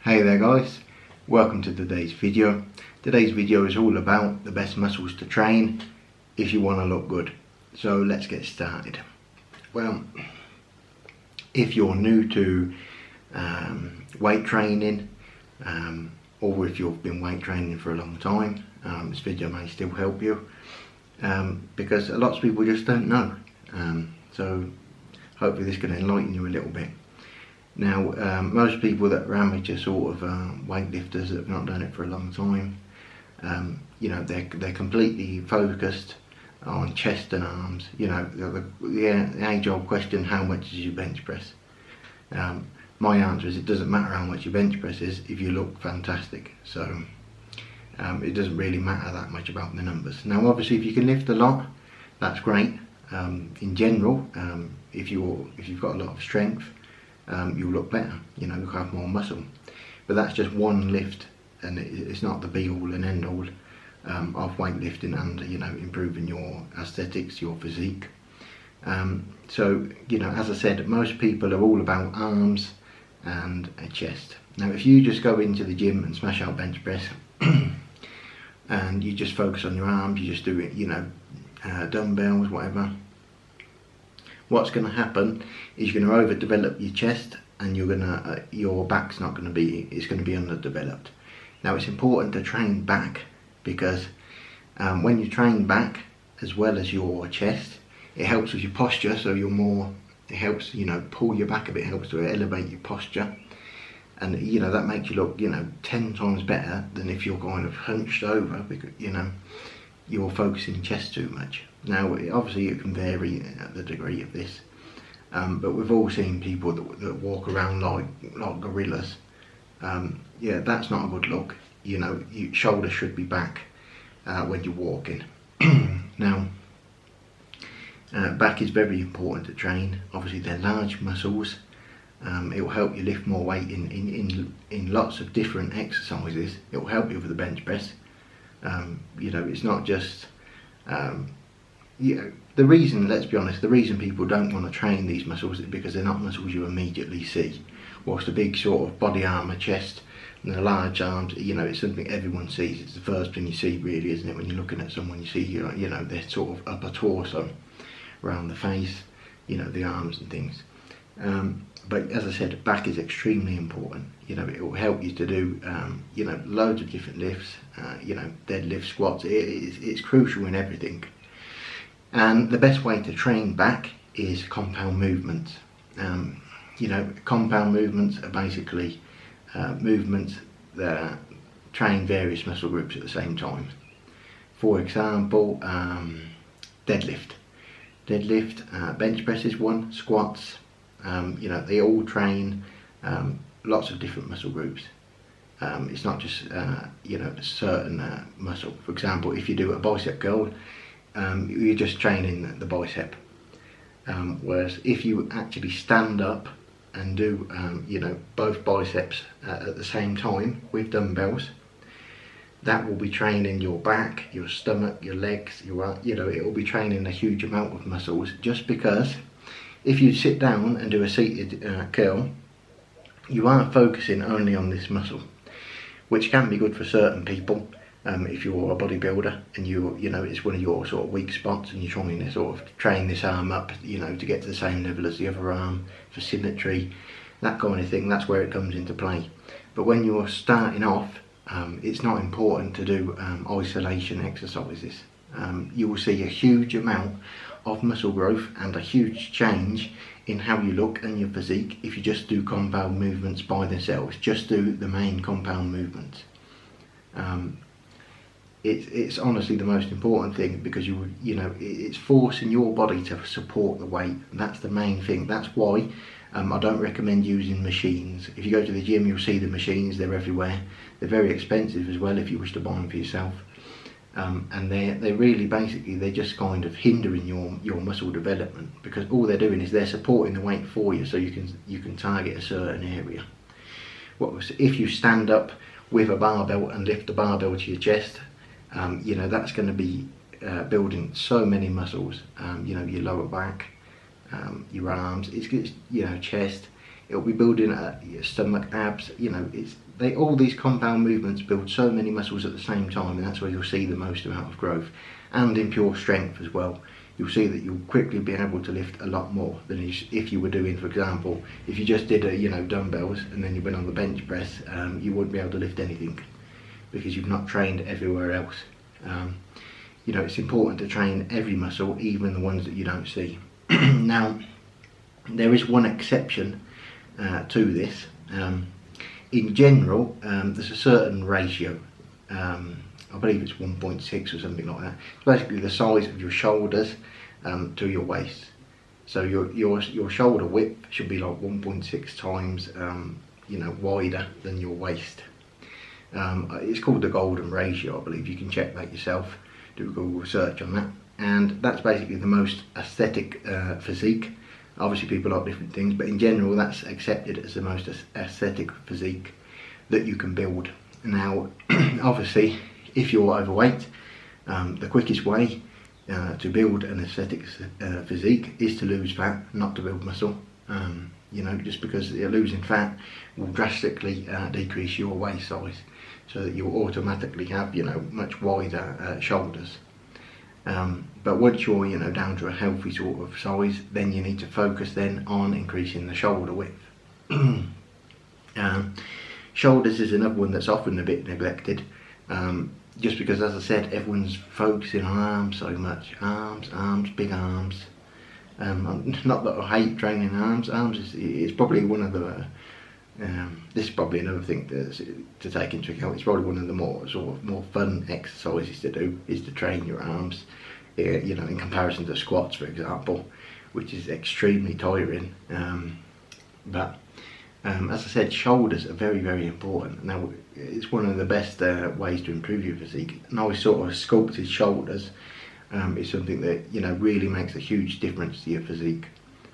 Hey there guys, welcome to today's video. Today's video is all about the best muscles to train if you want to look good. So let's get started. Well, if you're new to weight training, or if you've been weight training for a long time, this video may still help you, because lots of people just don't know. So hopefully this can enlighten you a little bit. Now, most people that are amateur sort of weightlifters that have not done it for a long time, you know, they're completely focused on chest and arms. You know, the age-old question: how much is your bench press? My answer is it doesn't matter how much your bench press is if you look fantastic. So it doesn't really matter that much about the numbers. Now, obviously, if you can lift a lot, that's great. In general, if you've got a lot of strength, you'll look better, you know, you'll have more muscle. But that's just one lift, and it's not the be all and end all of weightlifting and, you know, improving your aesthetics, your physique. So, you know, as I said, most people are all about arms and a chest. Now, if you just go into the gym and smash out bench press and you just focus on your arms, you just do it, you know, dumbbells, whatever, what's going to happen is you're going to overdevelop your chest, and your back's not going to be, it's going to be underdeveloped. Now, it's important to train back, because when you train back as well as your chest, it helps with your posture. So it helps, you know, pull your back a bit, helps to elevate your posture, and, you know, that makes you look, you know, 10 times better than if you're kind of hunched over, because, you know, you're focusing chest too much. Now, obviously it can vary at the degree of this, but we've all seen people that walk around like gorillas. Yeah, that's not a good look. You know, your shoulders should be back when you're walking. Now, back is very important to train. Obviously, they're large muscles. It will help you lift more weight in lots of different exercises. It will help you with the bench press. You know, it's not just, you know, the reason, let's be honest, the reason people don't want to train these muscles is because they're not muscles you immediately see. Whilst the big sort of body armour, chest, and the large arms, you know, it's something everyone sees. It's the first thing you see, really, isn't it? When you're looking at someone, you see, you know, their sort of upper torso, around the face, you know, the arms and things. But as I said, back is extremely important. You know, it will help you to do, you know, loads of different lifts, you know, deadlift, squats. It's crucial in everything. And the best way to train back is compound movements. You know, compound movements are basically movements that train various muscle groups at the same time. For example, deadlift. Bench press is one, squats. You know, they all train lots of different muscle groups. It's not just, you know, a certain muscle. For example, if you do a bicep curl, you're just training the bicep. Whereas if you actually stand up and do, you know, both biceps at the same time with dumbbells, that will be training your back, your stomach, your legs, you know, it will be training a huge amount of muscles, just because if you sit down and do a seated curl, you are focusing only on this muscle, which can be good for certain people. If you're a bodybuilder and you know, it's one of your sort of weak spots and you're trying to sort of train this arm up, you know, to get to the same level as the other arm for symmetry, that kind of thing, that's where it comes into play. But when you're starting off, it's not important to do isolation exercises. You will see a huge amount of muscle growth and a huge change in how you look and your physique if you just do compound movements by themselves. Just do the main compound movements. It's honestly the most important thing, because you know, it's forcing your body to support the weight. That's the main thing. That's why I don't recommend using machines. If you go to the gym, you'll see the machines. They're everywhere. They're very expensive as well if you wish to buy them for yourself. And they're really, basically, they're just kind of hindering your muscle development, because all they're doing is they're supporting the weight for you, so you can target a certain area. If you stand up with a barbell and lift the barbell to your chest, you know, that's going to be building so many muscles. You know, your lower back, your arms, it's, you know, chest. it'll be building your stomach, abs. You know, all these compound movements build so many muscles at the same time, and that's where you'll see the most amount of growth. And in pure strength as well, you'll see that you'll quickly be able to lift a lot more than if you were doing, for example, if you just did dumbbells and then you went on the bench press, you wouldn't be able to lift anything because you've not trained everywhere else. You know, it's important to train every muscle, even the ones that you don't see. Now, there is one exception to this. In general, there's a certain ratio. I believe it's 1.6 or something like that. It's basically the size of your shoulders to your waist. So your shoulder width should be like 1.6 times wider than your waist. It's called the golden ratio, I believe. You can check that yourself. Do a Google search on that. And that's basically the most aesthetic physique. Obviously people like different things, but in general that's accepted as the most aesthetic physique that you can build. Now, obviously, if you're overweight, the quickest way to build an aesthetic physique is to lose fat, not to build muscle. You know, just because losing fat will drastically decrease your waist size, so that you'll automatically have, you know, much wider shoulders. But once you're, down to a healthy sort of size, then you need to focus then on increasing the shoulder width. Shoulders is another one that's often a bit neglected, just because, as I said, everyone's focusing on arms so much. Arms, big arms. Not that I hate training arms. Arms is probably one of the, this is probably another thing to take into account. It's probably one of the more fun exercises to do, is to train your arms, in comparison to squats, for example, which is extremely tiring. But as I said, shoulders are very, very important. Now, it's one of the best ways to improve your physique. And always sort of sculpted shoulders is something that, really makes a huge difference to your physique,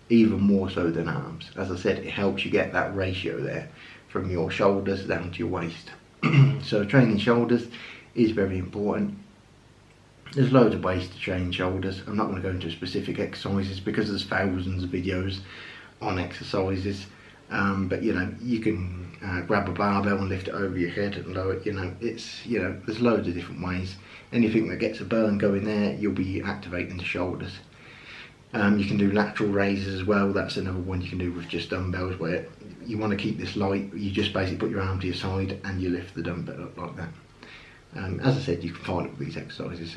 even more so than arms. As I said, it helps you get that ratio there from your shoulders down to your waist. So training shoulders is very important. There's loads of ways to train shoulders. I'm not going to go into specific exercises because there's thousands of videos on exercises. But you can grab a barbell and lift it over your head and lower it. There's loads of different ways. Anything that gets a burn going there, you'll be activating the shoulders. You can do lateral raises as well. That's another one you can do with just dumbbells, where you want to keep this light. You just basically put your arm to your side and you lift the dumbbell up like that. As I said, you can find all these exercises.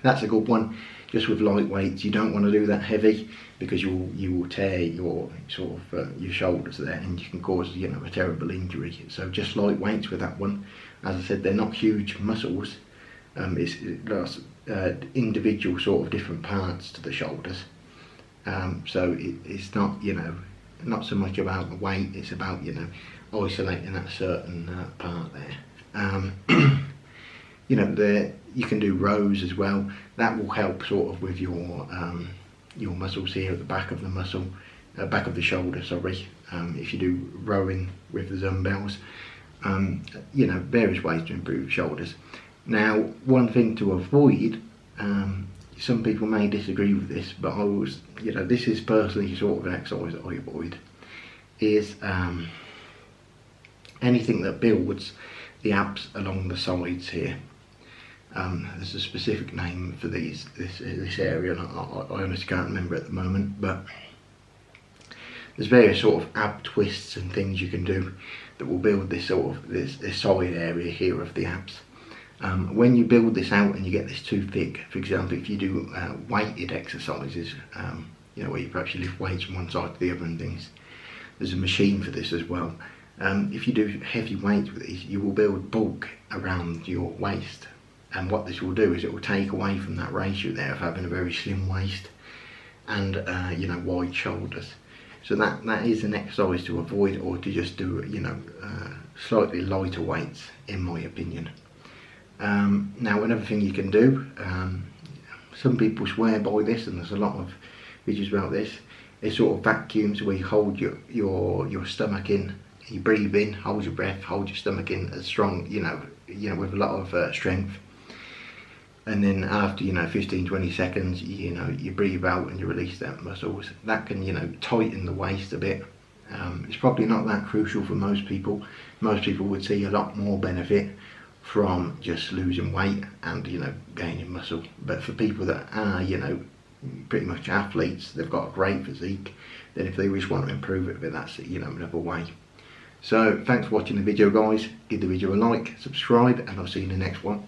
That's a good one. Just with light weights, you don't want to do that heavy, because you will tear your your shoulders there, and you can cause a terrible injury. So just light weights with that one. As I said, they're not huge muscles. It's individual sort of different parts to the shoulders. So it's not not so much about the weight. It's about isolating that certain part there. You can do rows as well. That will help sort of with your muscles here at the back of the back of the shoulder. Sorry. If you do rowing with the dumbbells, various ways to improve shoulders. Now, one thing to avoid, some people may disagree with this, but I was, this is personally sort of an exercise that I avoid, is anything that builds the abs along the sides here. There's a specific name for this area, and I honestly can't remember at the moment, but there's various sort of ab twists and things you can do that will build this this side area here of the abs. When you build this out and you get this too thick, for example, if you do weighted exercises, where you perhaps lift weights from one side to the other and things, there's a machine for this as well. If you do heavy weights with these, you will build bulk around your waist. And what this will do is it will take away from that ratio there of having a very slim waist and wide shoulders. So that is an exercise to avoid, or to just do slightly lighter weights, in my opinion. Now, another thing you can do, some people swear by this, and there's a lot of videos about this, is sort of vacuums where you hold your stomach in, you breathe in, hold your breath, hold your stomach in as strong, with a lot of strength. And then after 15-20 seconds, you breathe out and you release them muscles. That can tighten the waist a bit, It's probably not that crucial for most people. Most people would see a lot more benefit from just losing weight and, you know, gaining muscle. But for people that are, you know, pretty much athletes, they've got a great physique, then if they just want to improve it a bit, that's, you know, another way. So thanks for watching the video, guys. Give the video a like, subscribe, and I'll see you in the next one.